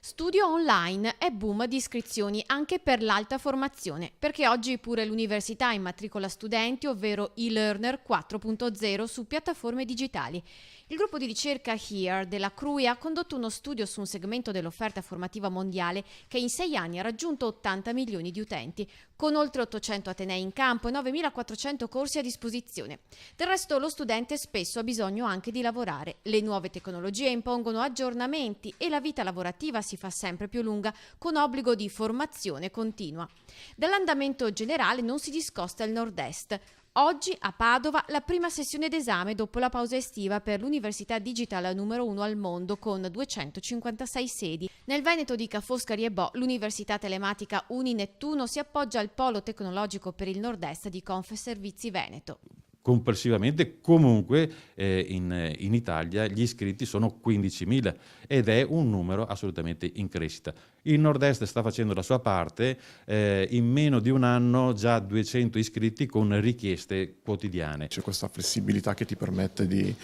Studio online e boom di iscrizioni anche per l'alta formazione, perché oggi pure l'università immatricola studenti, ovvero e-learner 4.0 su piattaforme digitali. Il gruppo di ricerca HERE della CRUI ha condotto uno studio su un segmento dell'offerta formativa mondiale che in 6 anni ha raggiunto 80 milioni di utenti, con oltre 800 atenei in campo e 9.400 corsi a disposizione. Del resto lo studente spesso ha bisogno anche di lavorare. Le nuove tecnologie impongono aggiornamenti e la vita lavorativa si fa sempre più lunga, con obbligo di formazione continua. Dall'andamento generale non si discosta il Nord-Est. Oggi a Padova la prima sessione d'esame dopo la pausa estiva per l'Università Digitale numero 1 al mondo con 256 sedi. Nel Veneto di Ca' Foscari e Bo, l'Università Telematica Uninettuno si appoggia al Polo Tecnologico per il Nord-Est di Confservizi Veneto. Complessivamente comunque in Italia gli iscritti sono 15.000 ed è un numero assolutamente in crescita. Il Nord-Est sta facendo la sua parte, in meno di un anno già 200 iscritti con richieste quotidiane. C'è questa flessibilità che ti permette di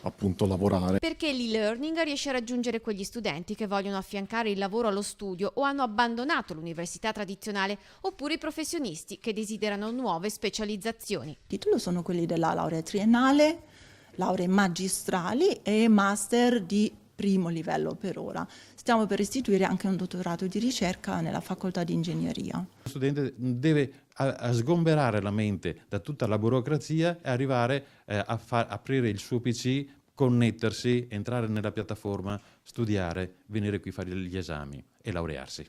appunto lavorare. Perché l'e-learning riesce a raggiungere quegli studenti che vogliono affiancare il lavoro allo studio o hanno abbandonato l'università tradizionale, oppure i professionisti che desiderano nuove specializzazioni. I titoli sono quelli della laurea triennale, lauree magistrali e master di primo livello per ora. Stiamo per istituire anche un dottorato di ricerca nella facoltà di ingegneria. Lo studente deve a sgomberare la mente da tutta la burocrazia e arrivare a aprire il suo PC, connettersi, entrare nella piattaforma, studiare, venire qui a fare gli esami e laurearsi.